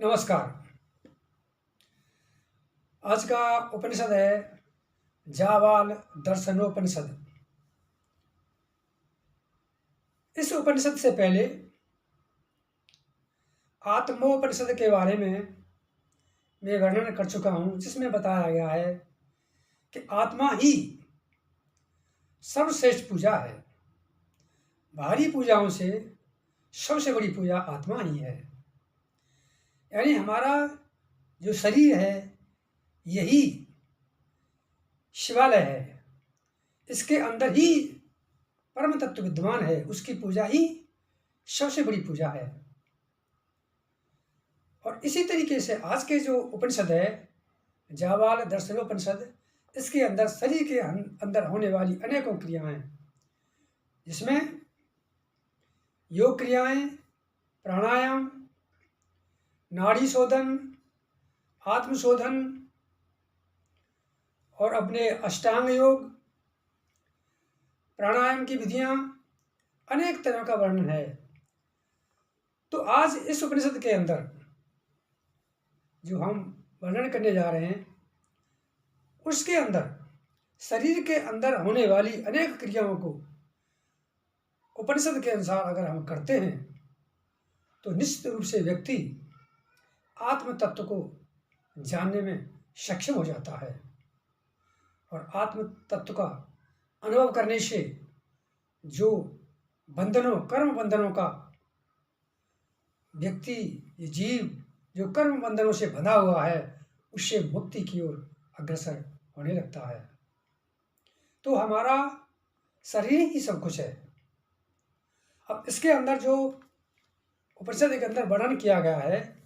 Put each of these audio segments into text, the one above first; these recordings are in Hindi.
नमस्कार। आज का उपनिषद है जाबाल दर्शनोपनिषद। इस उपनिषद से पहले आत्मोपनिषद के बारे में मैं वर्णन कर चुका हूँ, जिसमें बताया गया है कि आत्मा ही सर्वश्रेष्ठ पूजा है। बाहरी पूजाओं से सबसे बड़ी पूजा आत्मा ही है। यानी हमारा जो शरीर है यही शिवालय है, इसके अंदर ही परम तत्व विद्यमान है, उसकी पूजा ही सबसे बड़ी पूजा है। और इसी तरीके से आज के जो उपनिषद है जाबाल दर्शनोपनिषद, इसके अंदर शरीर के अंदर होने वाली अनेकों क्रियाएं, जिसमें योग क्रियाएं, प्राणायाम, नाड़ी शोधन, आत्मशोधन और अपने अष्टांग योग, प्राणायाम की विधियां, अनेक तरह का वर्णन है। तो आज इस उपनिषद के अंदर जो हम वर्णन करने जा रहे हैं, उसके अंदर शरीर के अंदर होने वाली अनेक क्रियाओं को उपनिषद के अनुसार अगर हम करते हैं तो निश्चित रूप से व्यक्ति आत्म तत्व को जानने में सक्षम हो जाता है। और आत्म तत्व का अनुभव करने से जो बंधनों, कर्म बंधनों का व्यक्ति, ये जीव जो कर्म बंधनों से बंधा हुआ है, उससे मुक्ति की ओर अग्रसर होने लगता है। तो हमारा शरीर ही सब कुछ है। अब इसके अंदर जो उपनिषद के अंदर वर्णन किया गया है,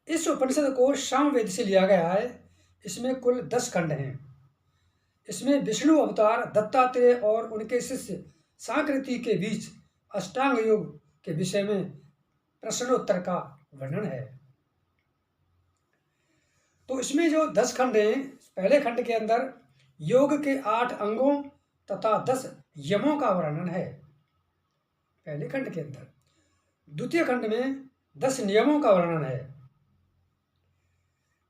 इस उपनिषद को सामवेद से लिया गया है। इसमें कुल 10 खंड हैं। इसमें विष्णु अवतार दत्तात्रेय और उनके शिष्य सांकृति के बीच अष्टांग योग के विषय में प्रश्नोत्तर का वर्णन है। तो इसमें जो 10 खंड हैं, पहले खंड के अंदर योग के 8 अंगों तथा 10 यमों का वर्णन है, पहले खंड के अंदर। द्वितीय खंड में 10 नियमों का वर्णन है।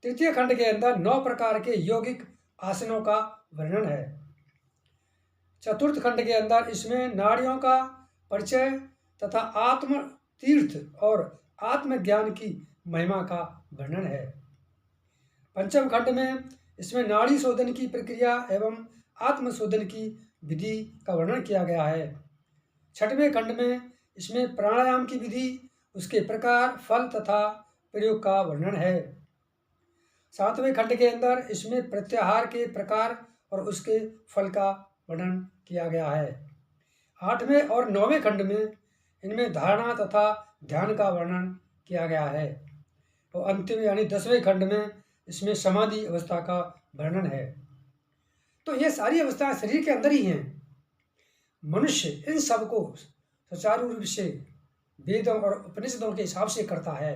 तृतीय खंड के अंदर 9 प्रकार के यौगिक आसनों का वर्णन है। चतुर्थ खंड के अंदर इसमें नाड़ियों का परिचय तथा आत्म तीर्थ और आत्मज्ञान की महिमा का वर्णन है। पंचम खंड में इसमें नाड़ी शोधन की प्रक्रिया एवं आत्मशोधन की विधि का वर्णन किया गया है। छठवें खंड में इसमें प्राणायाम की विधि, उसके प्रकार, फल तथा प्रयोग का वर्णन है। सातवें खंड के अंदर इसमें प्रत्याहार के प्रकार और उसके फल का वर्णन किया गया है। 8वें और 9वें खंड में इनमें धारणा तथा ध्यान का वर्णन किया गया है। तो अंतिम यानी 10वें खंड में इसमें समाधि अवस्था का वर्णन है। तो ये सारी अवस्थाएं शरीर के अंदर ही हैं। मनुष्य इन सब को सुचारू रूप से वेदों और उपनिषदों के हिसाब से करता है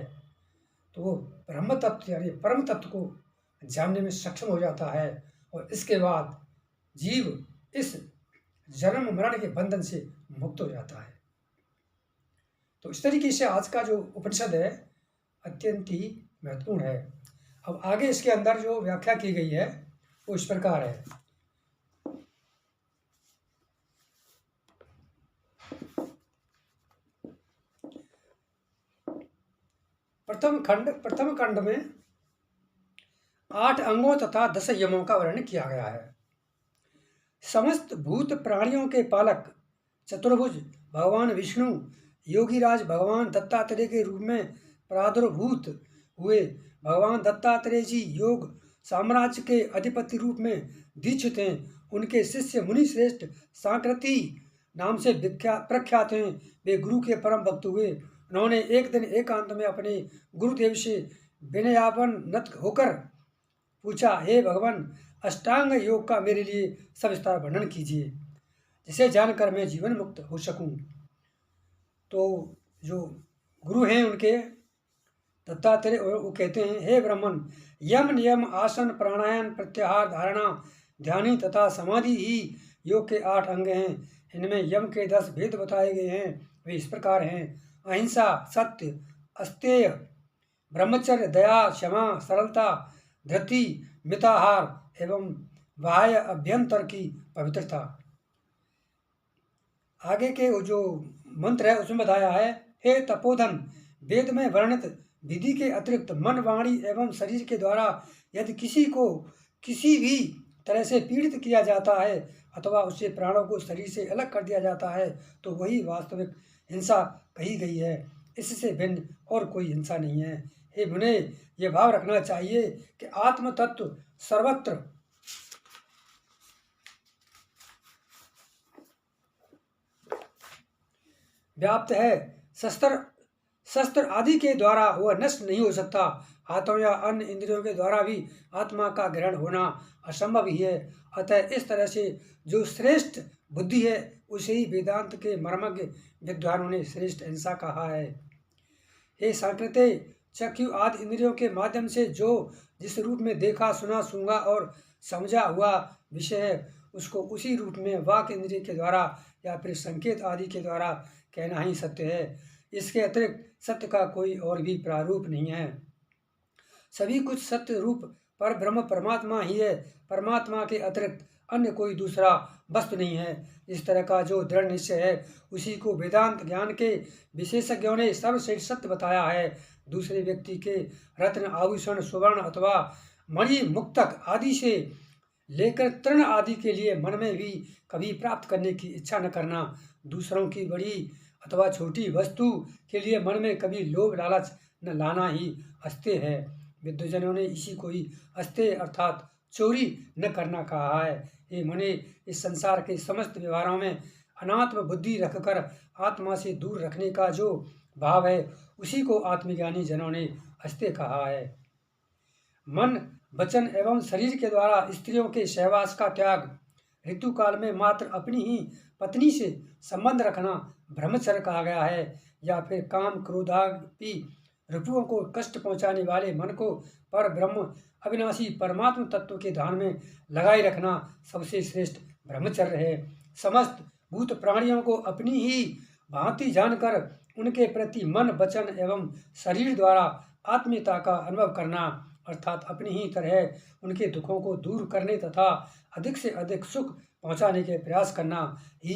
तो वो ब्रह्म तत्व यानी परम तत्व को जानने में सक्षम हो जाता है। और इसके बाद जीव इस जन्म मरण के बंधन से मुक्त हो जाता है। तो इस तरीके से आज का जो उपनिषद है अत्यंत ही महत्वपूर्ण है। अब आगे इसके अंदर जो व्याख्या की गई है वो इस प्रकार है। प्रथम खंड में 8 अंगों तथा 10 यमों का वर्णन किया गया है। समस्त भूत प्राणियों के पालक चतुर्भुज भगवान विष्णु योगीराज भगवान दत्तात्रेय के रूप में प्रादुर्भूत हुए। भगवान दत्तात्रेय जी योग साम्राज्य के अधिपति रूप में दीक्षित हैं। उनके शिष्य मुनि श्रेष्ठ सांकृति नाम से प्रख्यात हैं। वे गुरु के परम भक्त हुए। उन्होंने एक दिन एकांत में अपने गुरुदेव से विनयापन्नत होकर पूछा, हे भगवान, अष्टांग योग का मेरे लिए सविस्तार वर्णन कीजिए, जिसे जानकर मैं जीवन मुक्त हो सकूं। तो जो गुरु हैं उनके दत्तात्रेय, वो कहते हैं, हे ब्राह्मण, यम नियम आसन प्राणायाम प्रत्याहार धारणा ध्यानी तथा समाधि ही योग के 8 अंग हैं। इनमें यम के 10 भेद बताए गए हैं। वे इस प्रकार हैं: अहिंसा, सत्य, अस्तेय, ब्रह्मचर्य, दया, क्षमा, सरलता, धृति, मिताहार एवं बाह्य अभ्यंतर की पवित्रता। आगे के जो मंत्र है उसमें बताया है, हे तपोधन, वेद में वर्णित विधि के अतिरिक्त मन, वाणी एवं शरीर के द्वारा यदि किसी को किसी भी तरह से पीड़ित किया जाता है अथवा उससे प्राणों को शरीर से अलग कर दिया जाता है तो वही वास्तविक हिंसा कही गई है। इससे भिन्न और कोई हिंसा नहीं है। हे मुने, ये भाव रखना चाहिए कि आत्म तत्व सर्वत्र व्याप्त है। शस्त्र आदि के द्वारा वह नष्ट नहीं हो सकता। हाथों या अन्य इंद्रियों के द्वारा भी आत्मा का ग्रहण होना असंभव ही है। अतः इस तरह से जो श्रेष्ठ बुद्धि है उसे ही वेदांत के मर्मज्ञ विद्वानों ने श्रेष्ठ हिंसा कहा है। हे संकृते, चक्षु आदि इंद्रियों के माध्यम से जो जिस रूप में देखा, सुना, सूंघा और समझा हुआ विषय है उसको उसी रूप में वाक इंद्रिय के द्वारा या फिर संकेत आदि के द्वारा कहना ही सत्य है। इसके अतिरिक्त सत्य का कोई और भी प्रारूप नहीं है। सभी कुछ सत्य रूप पर ब्रह्म परमात्मा ही है। परमात्मा के अतिरिक्त अन्य कोई दूसरा वस्तु नहीं है। इस तरह का जो दृढ़ निश्चय है उसी को वेदांत ज्ञान के विशेषज्ञों ने सर्वश्रेष्ठ सत्य बताया है। दूसरे व्यक्ति के रत्न, आभूषण, सुवर्ण अथवा मणि, मुक्तक आदि से लेकर तृण आदि के लिए मन में भी कभी प्राप्त करने की इच्छा न करना। दूसरों की बड़ी अथवा छोटी वस्तु के लिए मन में कभी लोभ लालच न लाना ही अस्तेय है। विद्वजनों ने इसी को ही अस्तेय अर्थात चोरी न करना कहा है। ये मुने, इस संसार के समस्त व्यवहारों में अनात्म बुद्धि रखकर आत्मा से दूर रखने का जो भाव है उसी को आत्मज्ञानी जनों ने अस्तेय कहा है। मन, वचन एवं शरीर के द्वारा स्त्रियों के सहवास का त्याग, ऋतुकाल में मात्र अपनी ही पत्नी से संबंध रखना ब्रह्मचर्य कहा गया है। या फिर काम, क्रोधादि रिपुओं को कष्ट पहुंचाने वाले मन को पर ब्रह्म अविनाशी परमात्म तत्व के ध्यान में लगाए रखना सबसे श्रेष्ठ ब्रह्मचर्य है। समस्त भूत प्राणियों को अपनी ही भांति जानकर उनके प्रति मन, वचन एवं शरीर द्वारा आत्मीयता का अनुभव करना अर्थात अपनी ही तरह उनके दुखों को दूर करने तथा अधिक से अधिक सुख पहुंचाने के प्रयास करना ही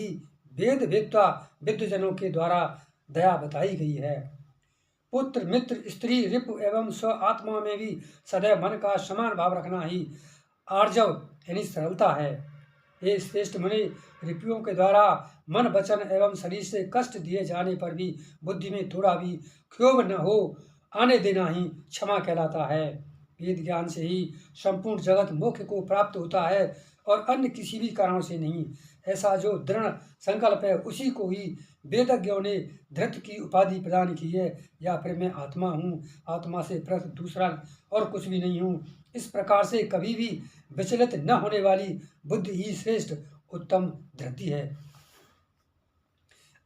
वेद वेत्ता विद्वजनों के द्वारा दया बताई गई है। पुत्र, मित्र, स्त्री, रिपु एवं स्व आत्मा में भी सदैव मन का समान भाव रखना ही आर्जव यानी सरलता है। ये श्रेष्ठ मुनि, रिपुओं के द्वारा मन, वचन एवं शरीर से कष्ट दिए जाने पर भी बुद्धि में थोड़ा भी क्षोभ न हो आने देना ही क्षमा कहलाता है। वेद ज्ञान से ही संपूर्ण जगत मोक्ष को प्राप्त होता है और अन्य किसी भी कारणों से नहीं। ऐसा जो दृढ़ संकल्प है उसी को ही वेदज्ञों ने धृत की उपाधि प्रदान की है। या फिर मैं आत्मा हूँ, आत्मा से पृथक दूसरा और कुछ भी नहीं हूँ। इस प्रकार से कभी भी विचलित न होने वाली बुद्धि ही श्रेष्ठ उत्तम धृति है।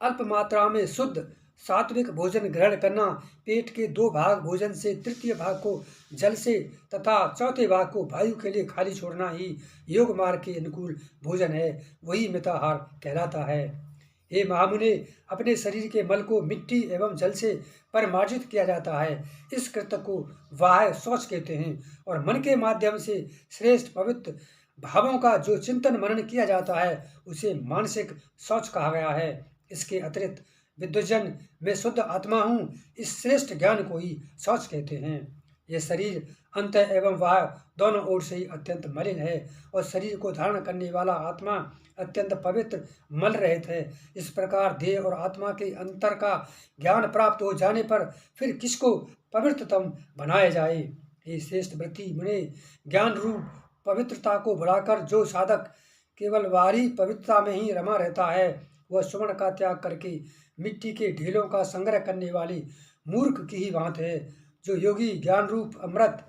अल्प मात्रा में शुद्ध सात्विक भोजन ग्रहण करना, पेट के 2 भाग भोजन से, तृतीय भाग को जल से तथा चौथे भाग को वायु के लिए खाली छोड़ना ही योग मार्ग के अनुकूल भोजन है। वही मिताहार कहलाता है। हे महामुने, अपने शरीर के मल को मिट्टी एवं जल से परिमार्जित किया जाता है। इस कृत्य को बाह्य शौच कहते हैं और मन के माध्यम से श्रेष्ठ पवित्र भावों का जो चिंतन मनन किया जाता है उसे मानसिक शौच कहा गया है। इसके अतिरिक्त विद्वजन, मैं शुद्ध आत्मा हूँ, इस श्रेष्ठ ज्ञान को ही शौच कहते हैं। यह शरीर अंत एवं बाह्य दोनों ओर से ही अत्यंत मलिन है और शरीर को धारण करने वाला आत्मा अत्यंत पवित्र मल रहित है। इस प्रकार देह और आत्मा के अंतर का ज्ञान प्राप्त हो जाने पर फिर किसको पवित्रतम बनाया जाए। ये श्रेष्ठ वृत्ति मुने, ज्ञान रूप पवित्रता को बढ़ाकर जो साधक केवल बाहरी पवित्रता में ही रमा रहता है वह स्वर्ण का त्याग करके मिट्टी के ढेलों का संग्रह करने वाली मूर्ख की ही भांति है। जो योगी ज्ञान रूप अमृत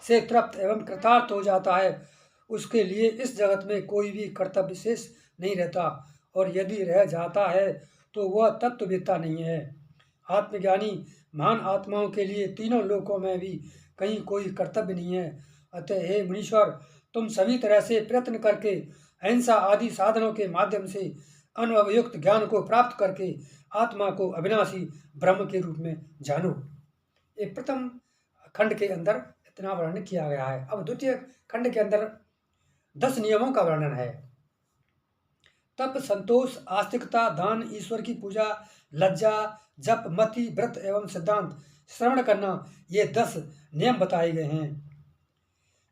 से तृप्त एवं कृतार्थ हो जाता है उसके लिए इस जगत में कोई भी कर्तव्य विशेष नहीं रहता और यदि रह जाता है तो वह तत्ववेत्ता नहीं है। आत्मज्ञानी महान आत्माओं के लिए तीनों लोकों में भी कहीं कोई कर्तव्य नहीं है। अतः हे मुनीश्वर, तुम सभी तरह से प्रयत्न करके अहिंसा आदि साधनों के माध्यम से अनुभवयुक्त ज्ञान को प्राप्त करके आत्मा को अविनाशी ब्रह्म के रूप में जानो। ये प्रथम खंड के अंदर इतना वर्णन किया गया है। अब द्वितीय खंड के अंदर 10 नियमों का वर्णन है। तप, संतोष, आस्तिकता, दान, ईश्वर की पूजा, लज्जा, जप, मति, व्रत एवं सिद्धांत, श्रवण करना, ये 10 नियम बताए गए हैं।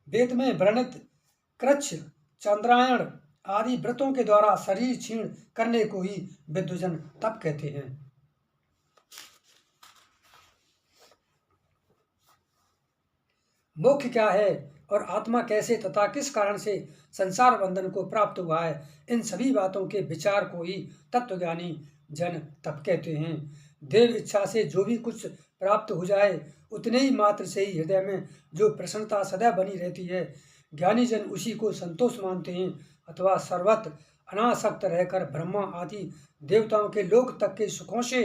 वेद में वर्णित कृच्छ, चंद्रायण आदि व्रतों के द्वारा शरीर क्षीण करने को ही विद्वजन तप कहते हैं। मोक्ष क्या है और आत्मा कैसे तथा किस कारण से संसार बंधन को प्राप्त हुआ है, इन सभी बातों के विचार को ही तत्वज्ञानी जन तप कहते हैं। देव इच्छा से जो भी कुछ प्राप्त हो जाए उतने ही मात्र से ही हृदय में जो प्रसन्नता सदैव बनी रहती है, ज्ञानी जन उसी को संतोष मानते हैं अथवा सर्वत्र अनासक्त रहकर ब्रह्मा आदि देवताओं के लोक तक के सुखों से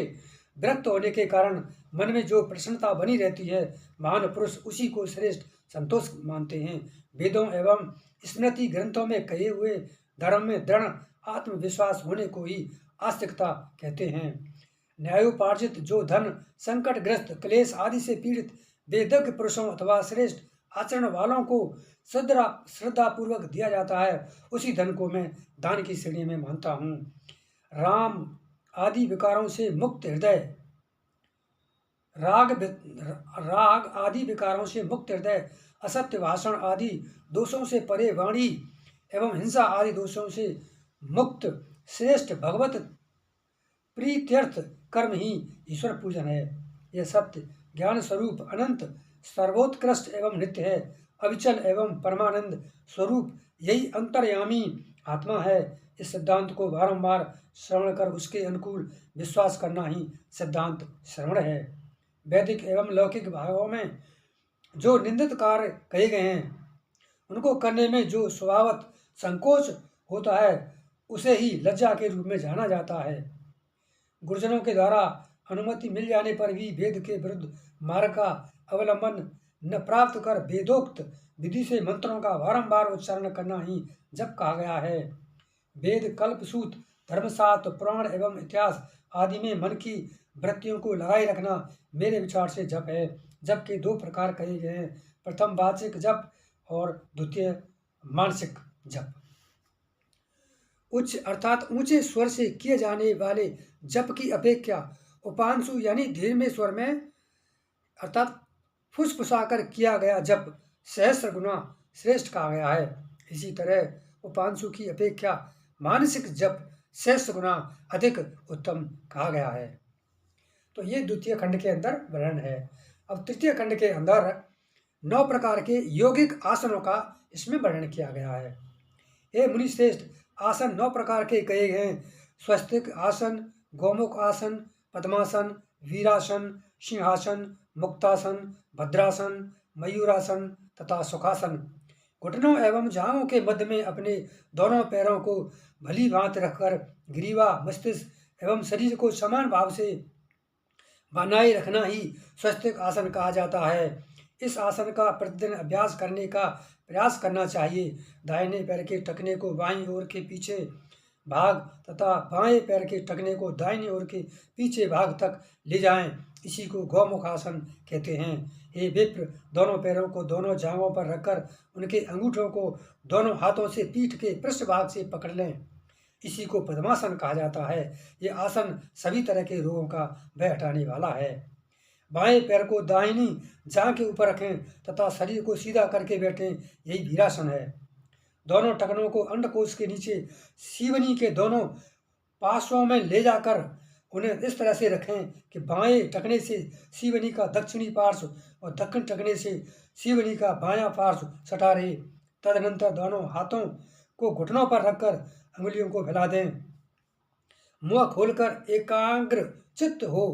विरक्त होने के कारण मन में जो प्रसन्नता बनी रहती है, महान पुरुष उसी को श्रेष्ठ संतोष मानते हैं। वेदों एवं स्मृति ग्रंथों में कहे हुए धर्म में दृढ़ आत्मविश्वास होने को ही आस्तिकता कहते हैं। न्यायोपार्जित जो धन संकटग्रस्त क्लेश आदि से पीड़ित वेदज्ञ पुरुषों अथवा श्रेष्ठ आचरण वालों को श्रद्धापूर्वक दिया जाता है, उसी धन को मैं दान की श्रेणी में मानता हूँ। राम आदि विकारों से मुक्त हृदय, राग आदि विकारों से मुक्त हृदय, असत्य भाषण आदि दोषों से परे वाणी एवं हिंसा आदि दोषों से मुक्त श्रेष्ठ भगवत प्रीत्यर्थ कर्म ही ईश्वर पूजन है। यह सत्य ज्ञान स्वरूप अनंत सर्वोत्कृष्ट एवं नित्य है। अविचल एवं परमानंद स्वरूप यही अंतर्यामी आत्मा है। इस सिद्धांत को बारंबार श्रवण कर उसके अनुकूल विश्वास करना ही सिद्धांत श्रवण है। वैदिक एवं लौकिक भागों में जो निंदित कार्य कहे गए हैं उनको करने में जो स्वभावत संकोच होता है उसे ही लज्जा के रूप में जाना जाता है। गुरुजनों के द्वारा अनुमति मिल जाने पर भी वेद के विरुद्ध मार्ग का अवलंबन न प्राप्त कर वेदोक्त विधि से मंत्रों का बारंबार उच्चारण करना ही जप कहा गया है। वेद, कल्पसूत, धर्मशास्त्र, पुराण एवं इतिहास आदि में मन की वृत्तियों को लगाए रखना मेरे विचार से जप है। जप के 2 प्रकार कहे गए हैं, प्रथम वाचिक जप और द्वितीय मानसिक जप। उच्च अर्थात ऊंचे स्वर से किए जाने वाले जप की अपेक्षा उपांशु यानी धीमे स्वर में अर्थात फुसफुसाकर किया गया जप सहस्र गुना श्रेष्ठ कहा गया है। इसी तरह उपांशु की अपेक्षा मानसिक जप सहस्र गुना अधिक उत्तम कहा गया है। तो ये द्वितीय खंड के अंदर वर्णन है। अब तृतीय खंड के अंदर 9 प्रकार के यौगिक आसनों का इसमें वर्णन किया गया है। हे मुनि श्रेष्ठ, आसन 9 प्रकार के कहे गए हैं। स्वस्तिक आसन, गोमुख आसन, पद्मासन, वीरासन, सिंहासन, मुक्तासन, भद्रासन, मयूरासन तथा सुखासन। घुटनों एवं जांघों के मध्य में अपने दोनों पैरों को भली भांति रखकर ग्रीवा, मस्तिष्क एवं शरीर को समान भाव से बनाए रखना ही स्वस्तिक आसन कहा जाता है। इस आसन का प्रतिदिन अभ्यास करने का प्रयास करना चाहिए। दाहिने पैर के टखने को बाईं ओर के पीछे भाग तथा बाएं पैर के टखने को दाहिनी ओर के पीछे भाग तक ले जाएं। इसी को गौमुख आसन कहते हैं। हे विप्र, दोनों पैरों को दोनों जांघों पर रखकर उनके अंगूठों को दोनों हाथों से पीठ के पृष्ठभाग से पकड़ लें। इसी को पद्मासन कहा जाता है। यह आसन सभी तरह के रोगों का भय हटाने वाला है। बाएं पैर को दाहिनी जांघ के ऊपर रखें तथा शरीर को सीधा करके बैठें, यही वीरासन है। दोनों टखनों को अंडकोश के नीचे सीवनी के दोनों पार्श्वों में ले जाकर उन्हें इस तरह से रखें कि बाएं टखने से सीवनी का दक्षिणी पार्श्व और दक्षिण टखने से सीवनी का बायां पार्श्व सटा रहे। तदनंतर दोनों हाथों को घुटनों पर रखकर अंगुलियों को फैला दें। मुंह खोलकर एकाग्र चित्त हो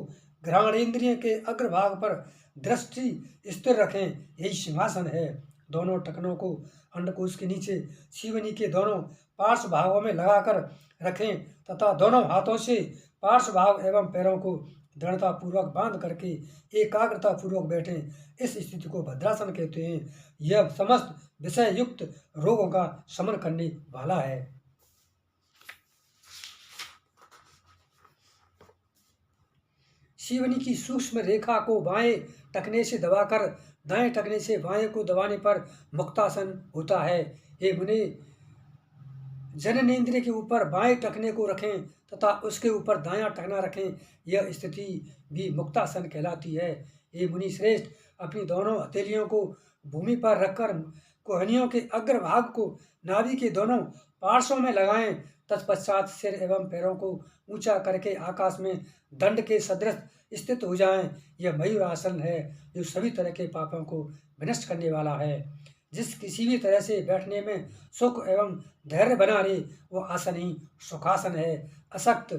घ्राणेन्द्रिय के अग्रभाग पर दृष्टि स्थिर रखें, यही सिंहासन है। दोनों टखनों को अंडकोश के नीचे सीवनी के दोनों पार्श्व भागों में लगाकर रखें तथा दोनों हाथों से पार्श्व भाग एवं पैरों को दृढ़ता पूर्वक बांध करके एकाग्रता पूर्वक बैठें। इस स्थिति को भद्रासन कहते हैं। यह समस्त विषय युक्त रोगों का शमन करने वाला है। सीवनी की सूक्ष्म रेखा को बाएं टखने से दबाकर दाएं टखने से बाएं को दबाने पर मुक्तासन होता है। हे मुने, जननेंद्रिय के ऊपर बाएं टखने को रखें तथा उसके ऊपर दायां टखना रखें, यह स्थिति भी मुक्तासन कहलाती है। ये मुनि श्रेष्ठ, अपनी दोनों हथेलियों को भूमि पर रखकर कोहनियों के अग्रभाग को नाभि के दोनों पार्श्वों में लगाएं। तत्पश्चात सिर एवं पैरों को ऊंचा करके आकाश में दंड के सदृश स्थित हो जाएं। यह मयूर आसन है, जो सभी तरह के पापों को विनष्ट करने वाला है। जिस किसी भी तरह से बैठने में सुख एवं धैर्य बना रहे, वो आसन ही सुखासन है। असक्त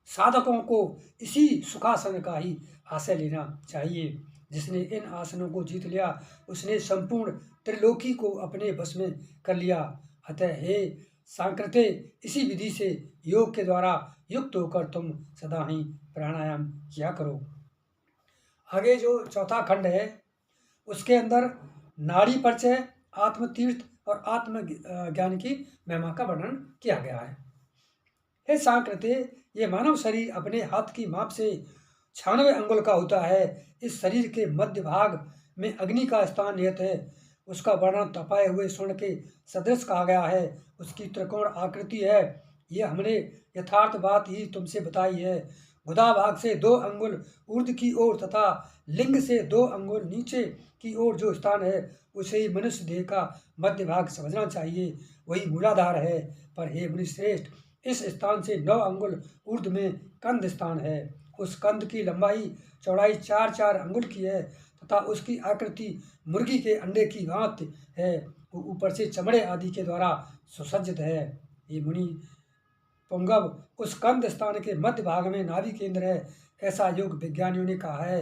साधकों को इसी सुखासन का ही आश्रय लेना चाहिए। जिसने इन आसनों को जीत लिया, उसने संपूर्ण त्रिलोकी को अपने बस में कर लिया। अतः हे सांकृत्य, इसी विधि से योग के द्वारा युक्त होकर तुम सदा ही प्राणायाम किया करो। आगे जो चौथा खंड है, उसके अंदर नाड़ी परिचय, आत्मतीर्थ और आत्म ज्ञान की महिमा का वर्णन किया गया है। हे सांकृत्य, ये मानव शरीर अपने हाथ की माप से 96 अंगुल का होता है। इस शरीर के मध्य भाग में अग्नि का स्थान निहित है। उसका वर्णन तपाए हुए स्वर्ण के सदृश कहा गया है। उसकी त्रिकोण आकृति है। यह हमने यथार्थ बात ही तुमसे बताई है। गुदा भाग से 2 अंगुल ऊर्ध्व की ओर तथा लिंग से 2 अंगुल नीचे की ओर जो स्थान है, उसे ही मनुष्य देह का मध्य भाग समझना चाहिए। वही मूलाधार है। पर हे मुनिश्रेष्ठ, इस स्थान से 9 अंगुल ऊर्ध्व में कंद स्थान है। उस कंद की लंबाई चौड़ाई 4-4 अंगुल की है तथा उसकी आकृति मुर्गी के अंडे की भांति है। वो ऊपर से चमड़े आदि के द्वारा सुसज्जित है। ये मुनि पुंगव, उस कंद स्थान के मध्य भाग में नाभि केंद्र है, ऐसा योग विज्ञानियों ने कहा है।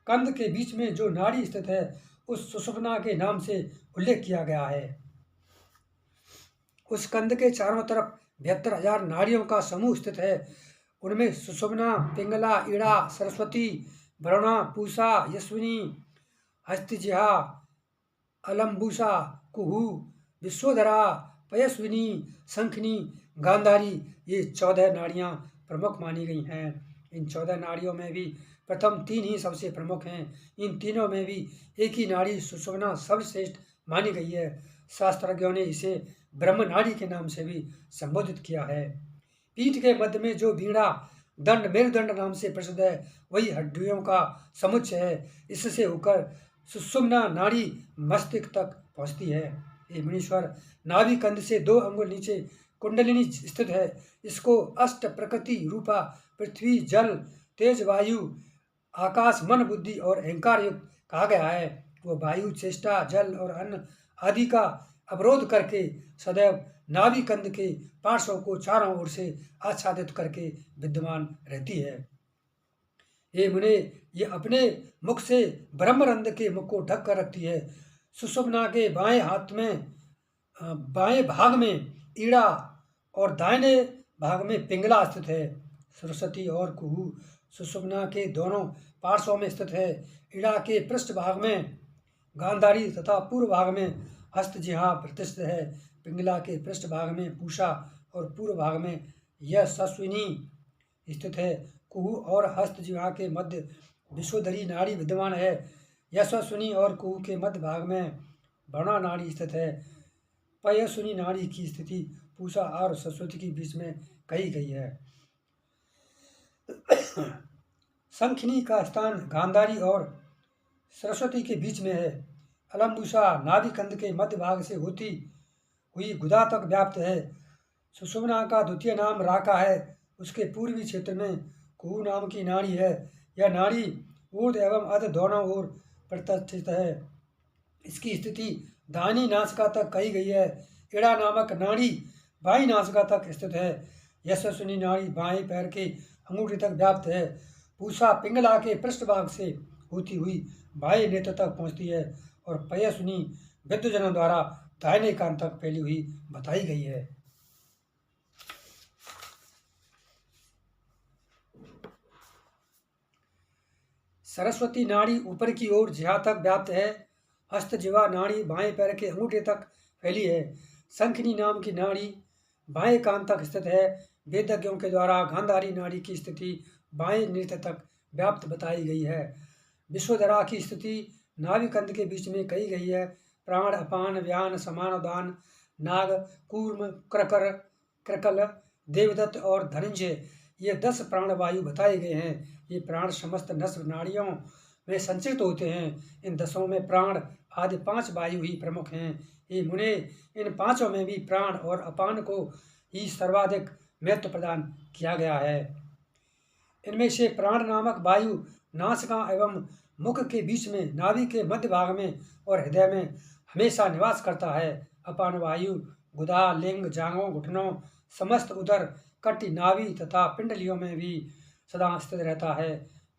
कंद के बीच में जो नाड़ी स्थित है, उस सुषुम्ना के नाम से उल्लेख किया गया है। उस कंद के चारों तरफ 72,000 नाड़ियों का समूह स्थित है। उनमें सुषुम्ना, पिंगला, ईड़ा, सरस्वती, वरुणा, पूषा, यशविनी, हस्तिजिह्वा, अलम्बुसा, कुहू, विश्वधरा, पयस्विनी, शंखनी, गांधारी, ये 14 नाड़ियाँ प्रमुख मानी गई हैं। इन 14 नाड़ियों में भी प्रथम 3 ही सबसे प्रमुख हैं। इन तीनों में भी एक ही नाड़ी सुषुम्ना सर्वश्रेष्ठ मानी गई है। शास्त्रज्ञों ने इसे ब्रह्म नाड़ी के नाम से भी संबोधित किया है। पीठ के मध्य में जो बीड़ा दंड मेरुदंड नाम से प्रसिद्ध है, वही हड्डियों का समुच्चय है। इससे होकर सुषुम्ना नाड़ी मस्तिष्क तक पहुँचती है। ये मुनीश्वर, नाभि कंद से 2 अंगुल नीचे कुंडलिनी स्थित है। इसको अष्ट प्रकृति रूपा पृथ्वी, जल, तेज, वायु, आकाश, मन, बुद्धि और अहंकार युक्त कहा गया है। वो वायु, चेष्टा, जल और अन्न आदि का अवरोध करके सदैव नाभि कंद के पार्श्वों को चारों ओर से आच्छादित करके विद्यमान रहती है। हे मुने, ये अपने मुख से ब्रह्मरंध्र के मुख को ढक कर रखती है। सुषुम्ना के बाएं भाग में ईड़ा और दाहिने भाग में पिंगला स्थित है। सरस्वती और कुहू सुषुम्ना के दोनों पार्श्वों में स्थित है। ईड़ा के पृष्ठ भाग में गांधारी तथा पूर्व भाग में हस्तजिह्वा प्रतिष्ठित है। पिंगला के पृष्ठ भाग में पूषा और पूर्व भाग में यशस्विनी स्थित है। कुहू और हस्तजिह्वा के मध्य विश्वधरी नाड़ी विद्यमान है। यशस्विनी और कुहू के मध्य भाग में वरुणा नाड़ी स्थित है। पयस्विनी नाड़ी की स्थिति पूषा और सरस्वती के बीच में कही गई है। शंखिनी का स्थान गांधारी और सरस्वती के बीच में है। अलम्बुसा नाभि कंद के मध्य भाग से होती हुई गुदा तक व्याप्त है। सुषुम्ना का द्वितीय नाम राका है। उसके पूर्वी क्षेत्र में कुहू नाम की नाड़ी है। यह नाड़ी ऊर्ध्व एवं अध दोनों ओर प्रतिष्ठित है। इसकी स्थिति दाहिनी नासिका तक कही गई है। ईड़ा नामक नाड़ी बाईं नासिका तक स्थित है। यशस्विनी नाड़ी बाएं पैर के अंगूठे तक व्याप्त है। पूषा पिंगला के पृष्ठभाग से होती हुई बाएं नेत्र तक पहुँचती है और पयस्विनी विद्वजनों द्वारा दाहिने कान तक फैली हुई बताई गई है। सरस्वती नाड़ी ऊपर की ओर जिह्वा तक व्याप्त है। हस्तजिह्वा नाड़ी बाएं पैर के अंगूठे तक फैली है। शंखिनी नाम की नाड़ी बाएं कान तक स्थित है। वेदज्ञों के द्वारा गांधारी नाड़ी की स्थिति बाएं नृत्य तक व्याप्त बताई गई है। विश्वधरा की स्थिति नाभिकंद के बीच में कही गई है। प्राण, अपान, व्यान, समान, उदान, नाग, कूर्म, क्रकर, क्रकल, देवदत्त और धनंजय, ये 10 प्राणवायु बताए गए हैं। ये प्राण समस्त नस नाड़ियों में संचित होते हैं। इन 10 में प्राण आदि 5 वायु ही प्रमुख हैं। ये मुने, इन 5 में भी प्राण और अपान को ही सर्वाधिक महत्व प्रदान किया गया है। इनमें से प्राण नामक वायु नासिका एवं मुख के बीच में, नाभि के मध्य भाग में और हृदय में हमेशा निवास करता है। अपान वायु गुदा, लिंग, जांघों, घुटनों, समस्त उदर, कटी, नाभि तथा पिंडलियों में भी सदा स्थित रहता है।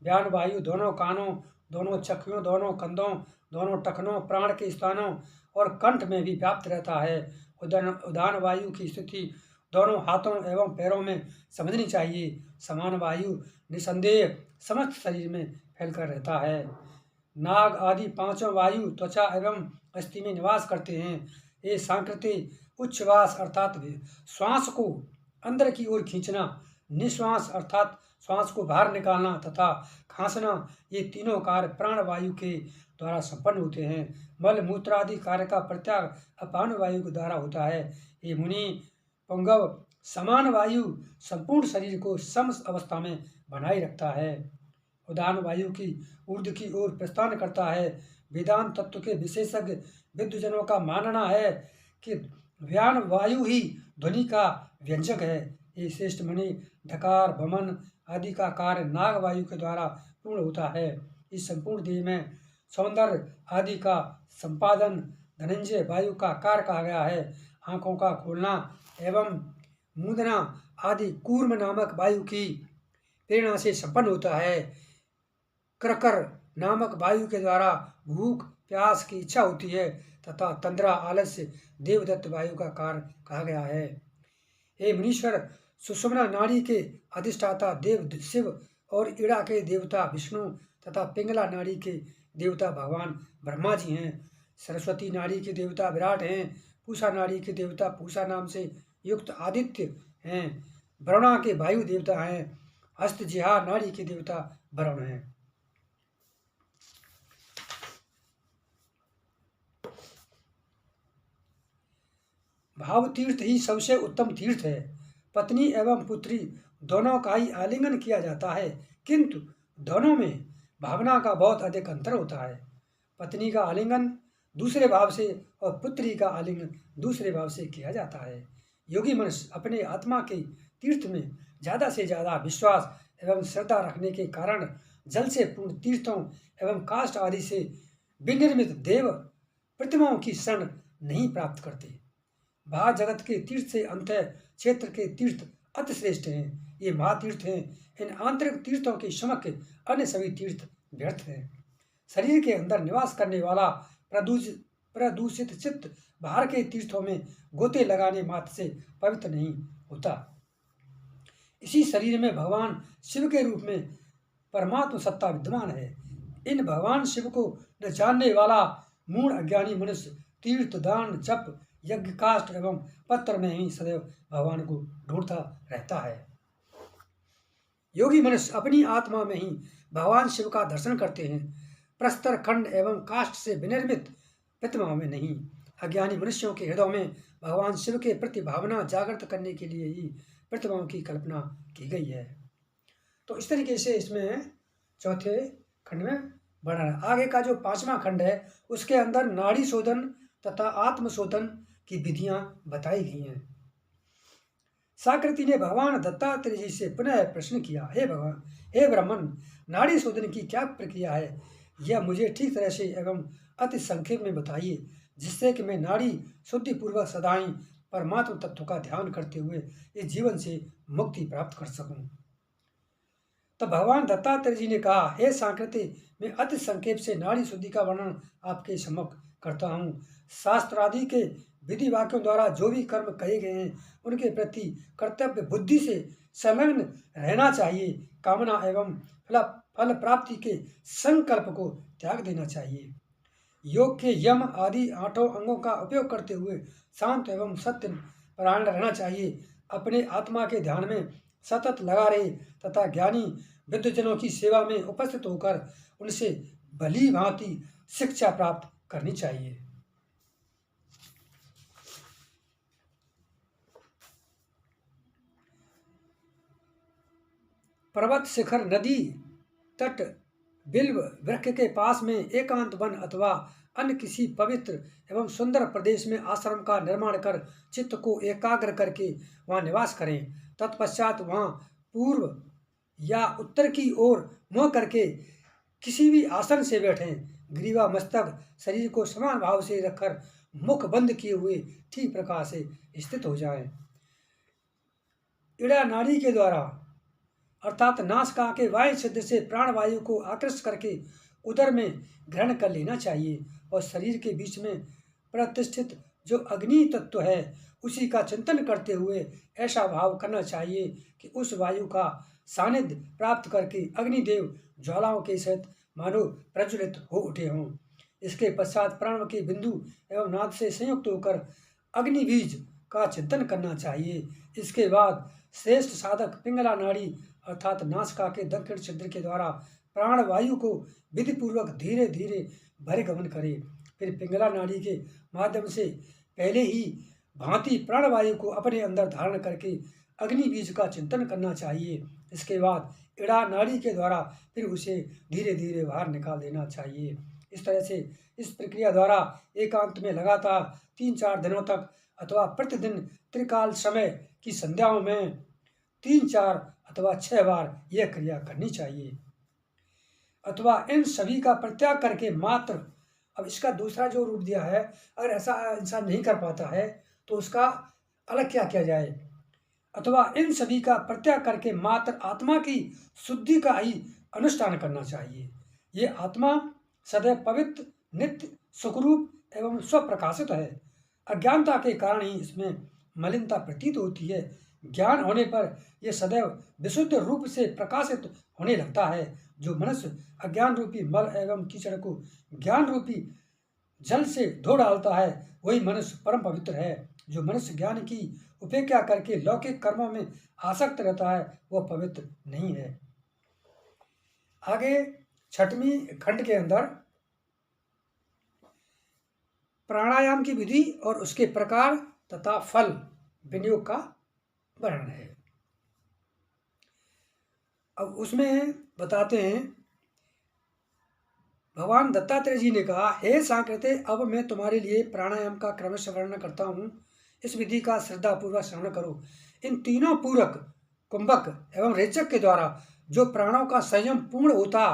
व्यान वायु दोनों कानों, दोनों चखियों, दोनों कंधों, दोनों टखनों, प्राण के स्थानों और कंठ में भी व्याप्त रहता है। उदान वायु की स्थिति दोनों हाथों एवं पैरों में समझनी चाहिए। समान वायु निसंदेह समस्त शरीर में फैलकर रहता है। नाग आदि 5 वायु त्वचा एवं अस्थि में निवास करते हैं। ये सांकृति उच्छ्वास अर्थात श्वास को अंदर की ओर खींचना, निश्वास अर्थात श्वास को बाहर निकालना तथा खांसना, ये तीनों कार्य प्राणवायु के द्वारा संपन्न होते हैं। मल मूत्र आदि कार्य का प्रत्याग अपान वायु के द्वारा होता है। ये मुनि पुंगव समान वायु संपूर्ण शरीर को सम अवस्था में बनाए रखता है। उदान वायु की ऊर्ध्व की ओर प्रस्थान करता है। वेदांत तत्व के विशेषज्ञ विद्वजनों का मानना है कि व्यान वायु ही ध्वनि का व्यंजक है। ये श्रेष्ठ मुनि ढकार, भमन आदि का कार्य नाग वायु के द्वारा पूर्ण होता है। इस संपूर्ण देह में सौंदर्य आदि का संपादन धनंजय वायु का कार्य कहा गया है। आँखों का खोलना एवं मूंदना आदि कूर्म नामक वायु की प्रेरणा से संपन्न होता है। क्रकर नामक वायु के द्वारा भूख प्यास की इच्छा होती है तथा तंद्रा आलस्य देवदत्त वायु का कार्य कहा गया है। हे मुनीश्वर, सुषुम्ना नाड़ी के अधिष्ठाता देव शिव और इड़ा के देवता विष्णु तथा पिंगला नाड़ी के देवता भगवान ब्रह्मा जी हैं। सरस्वती नाड़ी के देवता विराट हैं। पूषा नाड़ी के देवता पूषा नाम से युक्त आदित्य हैं। वरुणा के वायु देवता हैं। हस्तजिहा नाड़ी के देवता वरुण हैं। भाव तीर्थ ही सबसे उत्तम तीर्थ है। पत्नी एवं पुत्री दोनों का ही आलिंगन किया जाता है, किंतु दोनों में भावना का बहुत अधिक अंतर होता है। पत्नी का आलिंगन दूसरे भाव से और पुत्री का आलिंगन दूसरे भाव से किया जाता है। योगी मनुष्य अपने आत्मा के तीर्थ में ज़्यादा से ज़्यादा विश्वास एवं श्रद्धा रखने के कारण जल से पूर्ण तीर्थों एवं काष्ठ आदि से विनिर्मित देव प्रतिमाओं की शरण नहीं प्राप्त करते। बाह्य जगत के तीर्थ से अंत क्षेत्र के तीर्थ अति श्रेष्ठ हैं। ये महातीर्थ हैं। इन आंतरिक तीर्थों के समक्ष अन्य सभी तीर्थ व्यर्थ हैं। शरीर के अंदर निवास करने वाला प्रदूषित चित्त बाहर के तीर्थों में गोते लगाने मात्र से पवित्र नहीं होता। इसी शरीर में भगवान शिव के रूप में परमात्म सत्ता विद्यमान है। इन भगवान शिव को न जानने वाला मूढ़ अज्ञानी मनुष्य तीर्थ, दान, जप, यज्ञ, काष्ठ एवं पत्र में ही सदैव भगवान को ढूंढता रहता है। योगी मनुष्य अपनी आत्मा में ही भगवान शिव का दर्शन करते हैं, प्रस्तर, खंड एवं काष्ठ से विनिर्मित प्रतिमाओं में नहीं। अज्ञानी मनुष्यों के हृदय में भगवान शिव के प्रति भावना जागृत करने के लिए ही प्रतिमाओं की कल्पना की गई है। तो इस तरीके से इसमें चौथे खंड में बढ़ा है। आगे का जो 5वां खंड है उसके अंदर नाड़ी शोधन तथा आत्मशोधन की विधियां बताई गई हैं। साकृति ने भगवान दत्तात्रेय जी से पुनः प्रश्न किया, हे भगवान, हे ब्राह्मण, नाड़ी शोधन की क्या प्रक्रिया है, यह मुझे ठीक तरह से एवं अति संक्षेप में बताइए, जिससे कि मैं नाड़ी शुद्धि पूर्वक सदाई परमात्म तत्व का ध्यान करते हुए इस जीवन से मुक्ति प्राप्त कर सकूं। तब भगवान दत्तात्रेय जी ने कहा, हे साकृति, मैं अति संक्षेप से नाड़ी शुद्धि का वर्णन आपके सम्मुख करता हूँ। शास्त्रादि के विधि वाक्यों द्वारा जो भी कर्म कहे गए हैं उनके प्रति कर्तव्य बुद्धि से संलग्न रहना चाहिए। कामना एवं फल प्राप्ति के संकल्प को त्याग देना चाहिए। योग के यम आदि 8 अंगों का उपयोग करते हुए शांत एवं सत्य परायण रहना चाहिए। अपने आत्मा के ध्यान में सतत लगा रहे तथा ज्ञानी विद्वजनों की सेवा में उपस्थित होकर उनसे भली भांति शिक्षा प्राप्त करनी चाहिए। पर्वत शिखर, नदी तट, बिल्व वृक्ष के पास में एकांत वन अथवा अन्य किसी पवित्र एवं सुंदर प्रदेश में आश्रम का निर्माण कर चित्त को एकाग्र करके वहाँ निवास करें। तत्पश्चात वहाँ पूर्व या उत्तर की ओर मुँह करके किसी भी आसन से बैठें। ग्रीवा मस्तक शरीर को समान भाव से रखकर मुख बंद किए हुए ठीक प्रकार से स्थित हो जाएं। इड़ा नाड़ी के द्वारा अर्थात नासिका के वायु छिद्र से प्राणवायु को आकृष्ट करके उदर में ग्रहण कर लेना चाहिए और शरीर के बीच में प्रतिष्ठित जो अग्नि तत्व है उसी का चिंतन करते हुए ऐसा भाव करना चाहिए कि उस वायु का सानिध्य प्राप्त करके अग्निदेव ज्वालाओं के सहित मानो प्रज्वलित हो उठे हों। इसके पश्चात प्राण के बिंदु एवं नाद से संयुक्त होकर अग्निबीज का चिंतन करना चाहिए। इसके बाद श्रेष्ठ साधक पिंगला नाड़ी अर्थात नासिका के दक्षिण छिद्र के द्वारा प्राणवायु को विधिपूर्वक धीरे धीरे बहिर्गमन करे। फिर पिंगला नाड़ी के माध्यम से पहले ही भांति प्राणवायु को अपने अंदर धारण करके अग्नि बीज का चिंतन करना चाहिए। इसके बाद इड़ा नाड़ी के द्वारा फिर उसे धीरे धीरे बाहर निकाल देना चाहिए। इस तरह से इस प्रक्रिया द्वारा एकांत में लगातार 3-4 दिनों तक अथवा प्रतिदिन त्रिकाल समय की संध्याओं में 3-4 अथवा 6 बार यह क्रिया करनी चाहिए। अथवा इन सभी का परित्याग करके मात्र, अब इसका दूसरा जो रूप दिया है, अगर ऐसा इंसान नहीं कर पाता है तो उसका अलग क्या किया जाए। अथवा इन सभी का परित्याग करके मात्र आत्मा की शुद्धि का ही अनुष्ठान करना चाहिए। ये आत्मा सदैव पवित्र, नित्य, सुखरूप एवं स्वप्रकाशित है। अज्ञानता के कारण ही इसमें मलिनता प्रतीत होती है। ज्ञान होने पर यह सदैव विशुद्ध रूप से प्रकाशित होने लगता है। जो मनुष्य अज्ञान रूपी मल एवं कीचड़ को ज्ञान रूपी जल से धो डालता है वही मनुष्य परम पवित्र है। जो मनुष्य ज्ञान की उपेक्षा करके लौकिक कर्मों में आसक्त रहता है वह पवित्र नहीं है। आगे 6वीं खंड के अंदर प्राणायाम की विधि और उसके प्रकार तथा फल विनियोग का वर्णन है। अब उसमें बताते हैं, भगवान दत्तात्रेय जी ने कहा, हे सांकृते, अब मैं तुम्हारे लिए प्राणायाम का क्रमशः वर्णन करता हूँ। इस विधि का श्रद्धापूर्वक श्रवण करो। इन तीनों पूरक, कुंभक एवं रेचक के द्वारा जो प्राणों का संयम पूर्ण होता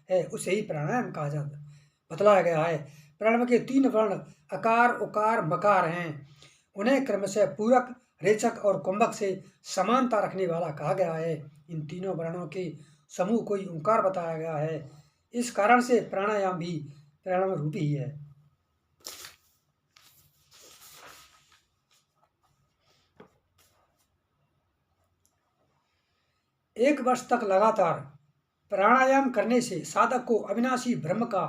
है उसे ही प्राणायाम कहा जाता बतलाया गया है। प्राण के 3 वर्ण अकार, उकार, मकार हैं। उन्हें क्रमशः पूरक, रेचक और कुंभक से समानता रखने वाला कहा गया है। इन तीनों वर्णों के समूह को ही ओंकार बताया गया है। इस कारण से प्राणायाम भी प्राणायाम रूपी ही है। एक वर्ष तक लगातार प्राणायाम करने से साधक को अविनाशी ब्रह्म का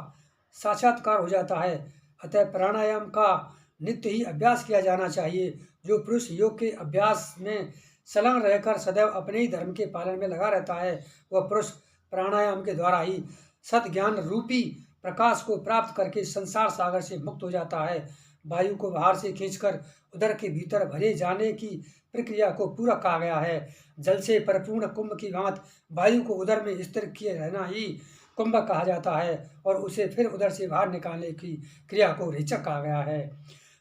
साक्षात्कार हो जाता है। अतः प्राणायाम का नित्य ही अभ्यास किया जाना चाहिए। जो पुरुष योग के अभ्यास में संलग्न रहकर सदैव अपने ही धर्म के पालन में लगा रहता है वह पुरुष प्राणायाम के द्वारा ही सद्ज्ञान रूपी प्रकाश को प्राप्त करके संसार सागर से मुक्त हो जाता है। वायु को बाहर से खींचकर उदर के भीतर भरे जाने की प्रक्रिया को पूरा कहा गया है। जल से परिपूर्ण कुंभ की भांति वायु को उदर में स्थिर किए रहना ही कुंभ कहा जाता है और उसे फिर उदर से बाहर निकालने की क्रिया को रेचक कहा गया है।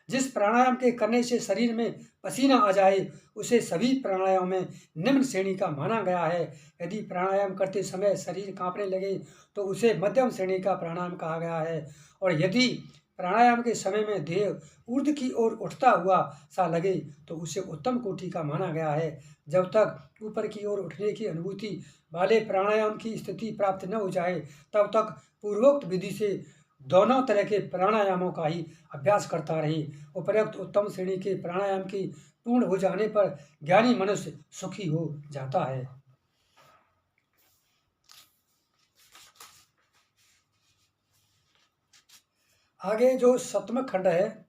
जिस प्राणायाम के करने से शरीर में पसीना आ जाए उसे सभी प्राणायाम में निम्न श्रेणी का माना गया है। यदि प्राणायाम करते समय शरीर कांपने लगे तो उसे मध्यम श्रेणी का प्राणायाम कहा गया है। और यदि प्राणायाम के समय में देह ऊर्ध्व की ओर उठता हुआ सा लगे तो उसे उत्तम कोटि का माना गया है। जब तक ऊपर की ओर उठने की अनुभूति वाले प्राणायाम की स्थिति प्राप्त न हो जाए तब तक पूर्वोक्त विधि से दोनों तरह के प्राणायामों का ही अभ्यास करता रहे। उपर्युक्त उत्तम श्रेणी के प्राणायाम की पूर्ण हो जाने पर ज्ञानी मनुष्य सुखी हो जाता है। आगे जो 7वां खंड है,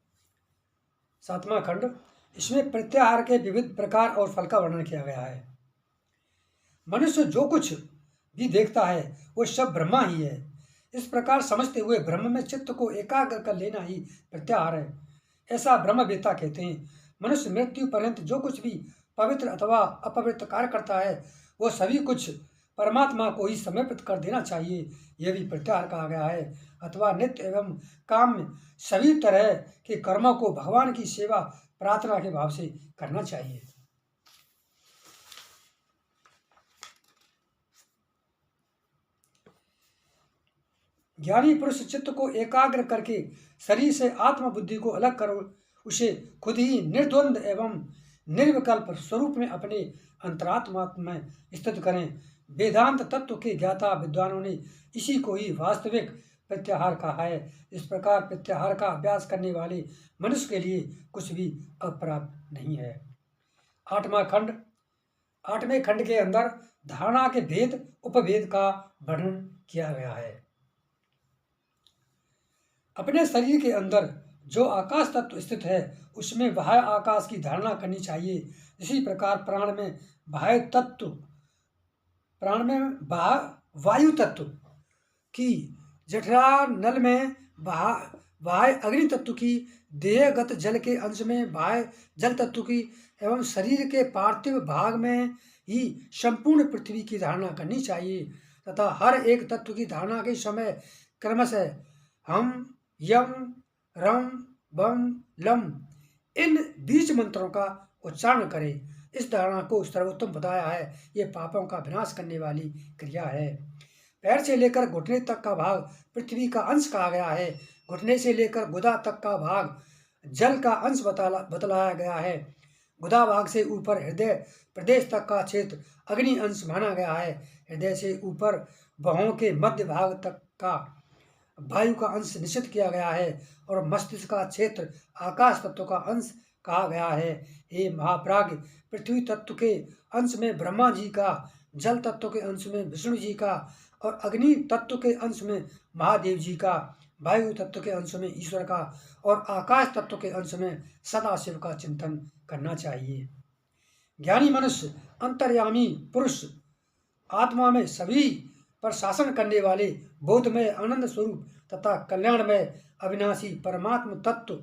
7वां खंड, इसमें प्रत्याहार के विविध प्रकार और फल का वर्णन किया गया है। मनुष्य जो कुछ भी देखता है वो सब ब्रह्मा ही है। इस प्रकार समझते हुए ब्रह्म में चित्त को एकाग्र कर लेना ही प्रत्याहार है, ऐसा ब्रह्मवेत्ता कहते हैं। मनुष्य मृत्यु पर्यंत जो कुछ भी पवित्र अथवा अपवित्र कार्य करता है वो सभी कुछ परमात्मा को ही समर्पित कर देना चाहिए, यह भी प्रत्याहार कहा गया है। अथवा नित्य एवं काम्य सभी तरह के कर्मों को भगवान की सेवा प्रार्थना के भाव से करना चाहिए। ज्ञानी पुरुष चित्त को एकाग्र करके शरीर से आत्मबुद्धि को अलग कर उसे खुद ही निर्द्वंद एवं निर्विकल्प स्वरूप में अपने अंतरात्मा में स्थित करें। वेदांत तत्व के ज्ञाता विद्वानों ने इसी को ही वास्तविक प्रत्याहार कहा है। इस प्रकार प्रत्याहार का अभ्यास करने वाले मनुष्य के लिए कुछ भी अप्राप्त नहीं है। आठवें खंड के अंदर धारणा के भेद उपभेद का वर्णन किया गया है। अपने शरीर के अंदर जो आकाश तत्व स्थित है उसमें बाह्य आकाश की धारणा करनी चाहिए। इसी प्रकार प्राण में वायु तत्व की, जठरा नल में बाह्य अग्नि तत्व की, देहगत जल के अंश में बाह्य जल तत्व की एवं शरीर के पार्थिव भाग में ही संपूर्ण पृथ्वी की धारणा करनी चाहिए तथा हर एक तत्व की धारणा के समय क्रमशः हम, यम, रम, बम, लम इन बीज मंत्रों का उच्चारण करें। इस धारणा को सर्वोत्तम बताया है। ये पापों का विनाश करने वाली क्रिया है। पैर से लेकर घुटने तक का भाग पृथ्वी का अंश कहा गया है। घुटने से लेकर गुदा तक का भाग जल का अंश बतलाया गया है। गुदा भाग से ऊपर हृदय प्रदेश तक का क्षेत्र अग्नि अंश माना गया है। हृदय से ऊपर बाहों के मध्य भाग तक का वायु का अंश निश्चित किया गया है और मस्तिष्क का क्षेत्र आकाश तत्व का अंश कहा गया है। हे महाप्राज्ञ, पृथ्वी तत्व के अंश में ब्रह्मा जी का, जल तत्व के अंश में विष्णु जी का और अग्नि तत्व के अंश में महादेव जी का, वायु तत्व के अंश में ईश्वर का और आकाश तत्व के अंश में सदाशिव का चिंतन करना चाहिए। ज्ञानी मनुष्य अंतर्यामी पुरुष आत्मा में सभी पर शासन करने वाले बोधमय आनंद स्वरूप तथा कल्याणमय अविनाशी परमात्म तत्व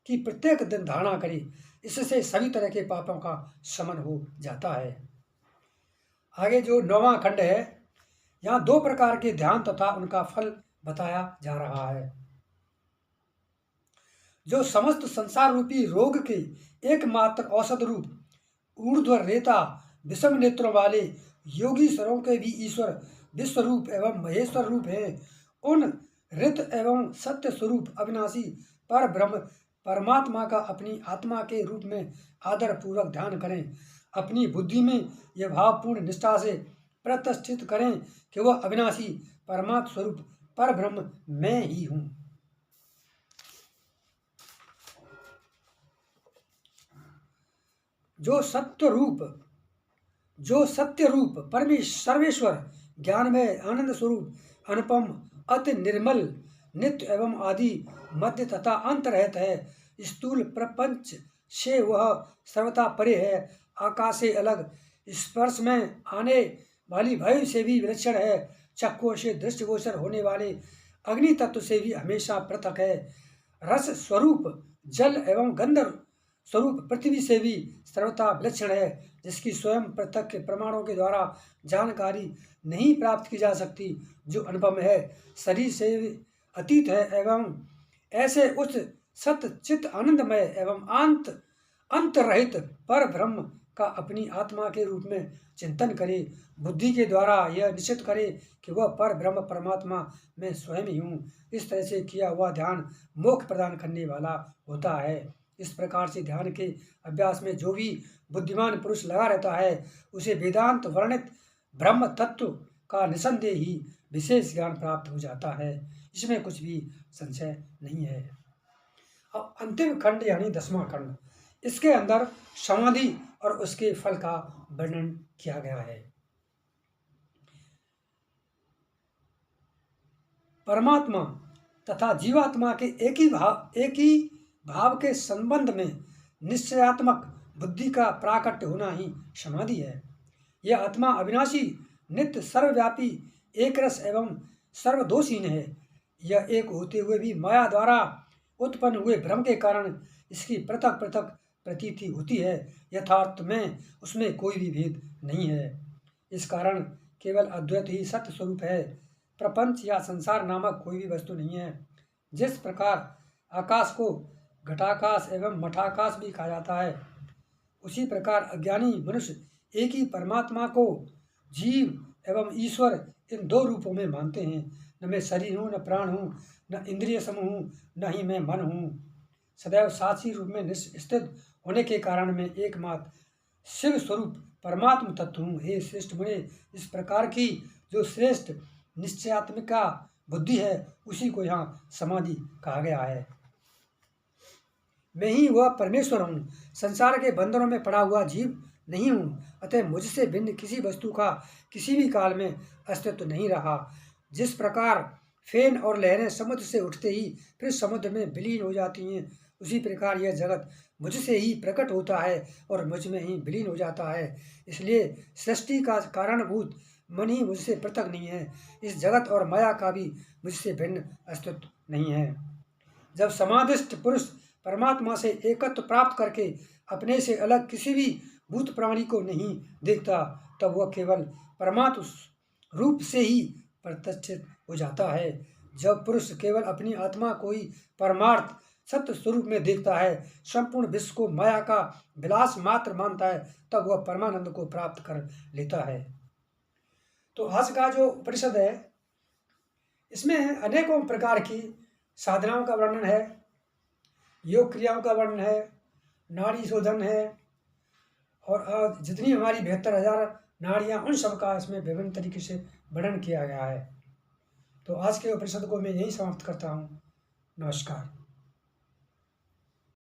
की प्रत्येक दिन धारणा करे। इससे सभी तरह के पापों का शमन हो जाता है। आगे जो 9वां खंड है, यहाँ 2 प्रकार के ध्यान तथा उनका फल बताया जा रहा है। जो समस्त संसार रूपी रोग के एकमात्र औषध रूप ऊर्ध्व रेता विषम नेत्रों वाले योगी स्वरों के भी ईश्वर विश्व रूप एवं महेश्वर रूप है, उन रित एवं सत्य स्वरूप अविनाशी पर ब्रह्म परमात्मा का अपनी आत्मा के रूप में आदर पूर्वक ध्यान करें। अपनी बुद्धि में यह भावपूर्ण निष्ठा से प्रतिष्ठित करें कि वह अविनाशी परमात्मा स्वरूप पर ब्रह्म मैं ही हूँ। जो सत्य रूप सर्वेश्वर ज्ञान में आनंद स्वरूप अनुपम अति निर्मल नित्य एवं आदि मध्य तथा अंत रहता है। स्थूल प्रपंच से वह सर्वथा परे है, आकाश से अलग, स्पर्श में आने वाली वायु से भी विलक्षण है, चक्षुओं से दृष्टिगोचर होने वाले अग्नि तत्व से भी हमेशा पृथक है, रस स्वरूप जल एवं गंधर्व स्वरूप पृथ्वी से भी सर्वथा विलक्षण है, जिसकी स्वयं पृथक के प्रमाणों के द्वारा जानकारी नहीं प्राप्त की जा सकती, जो अनुपम है, शरीर से अतीत है एवं ऐसे उस सत्य चित्त आनंदमय एवं अंत रहित पर ब्रह्म का अपनी आत्मा के रूप में चिंतन करे। बुद्धि के द्वारा यह निश्चित करे कि वह पर ब्रह्म परमात्मा मैं स्वयं ही हूँ। इस तरह से किया हुआ ध्यान मोक्ष प्रदान करने वाला होता है। इस प्रकार से ध्यान के अभ्यास में जो भी बुद्धिमान पुरुष लगा रहता है उसे वेदांत वर्णित ब्रह्म तत्व का निसंदेह ही विशेष ज्ञान प्राप्त हो जाता है। इसमें कुछ भी संशय नहीं है। अब अंतिम खंड यानी 10वां खंड, इसके अंदर समाधि और उसके फल का वर्णन किया गया है। परमात्मा तथा जीवात्मा के एक ही भाव के संबंध में निश्चयात्मक बुद्धि का प्राकट्य होना ही समाधि है। यह आत्मा अविनाशी, नित्य, सर्वव्यापी, एकरस एवं सर्वदोषहीन है। यह एक होते हुए भी माया द्वारा उत्पन्न हुए भ्रम के कारण इसकी पृथक पृथक प्रतीति होती है। यथार्थ में उसमें कोई भी भेद नहीं है। इस कारण केवल अद्वैत ही सत्य स्वरूप है। प्रपंच या संसार नामक कोई भी वस्तु नहीं है। जिस प्रकार आकाश को घटाकाश एवं मठाकाश भी कहा जाता है, उसी प्रकार अज्ञानी मनुष्य एक ही परमात्मा को जीव एवं ईश्वर इन दो रूपों में मानते हैं। न मैं शरीर हूँ, न प्राण हूँ, न इंद्रिय समूह हूँ, न ही मैं मन हूँ। सदैव साक्षी रूप में स्थित होने के कारण मैं एकमात्र शिव स्वरूप परमात्म तत्व हूँ। हे श्रेष्ठ मुने, इस प्रकार की जो श्रेष्ठ निश्चयात्मिका बुद्धि है, उसी को यहाँ समाधि कहा गया है। मैं ही वह परमेश्वर हूँ, संसार के बंधनों में पड़ा हुआ जीव नहीं हूँ। अतः मुझसे भिन्न किसी वस्तु का किसी भी काल में अस्तित्व नहीं रहा। जिस प्रकार फेन और लहरें समुद्र से उठते ही फिर समुद्र में विलीन हो जाती हैं, उसी प्रकार यह जगत मुझसे ही प्रकट होता है और मुझ में ही विलीन हो जाता है। इसलिए सृष्टि का कारणभूत मन ही मुझसे पृथक नहीं है। इस जगत और माया का भी मुझसे भिन्न अस्तित्व नहीं है। जब समाधिस्थ पुरुष परमात्मा से एकत्व प्राप्त करके अपने से अलग किसी भी भूत प्राणी को नहीं देखता, तब वह केवल परमात्म रूप से ही प्रतिष्ठित हो जाता है। जब पुरुष केवल अपनी आत्मा को ही परमार्थ सत्य स्वरूप में देखता है, संपूर्ण विश्व को माया का विलास मात्र मानता है, तब वह परमानंद को प्राप्त कर लेता है। तो आज का जो उपनिषद है, इसमें अनेकों प्रकार की साधनाओं का वर्णन है, योग क्रियाओं का वर्णन है, नाड़ी शोधन है, और जितनी हमारी 72,000 नाड़ियाँ, उन सब का इसमें विभिन्न तरीके से वर्णन किया गया है। तो आज के उपनिषद को मैं यही समाप्त करता हूँ। नमस्कार।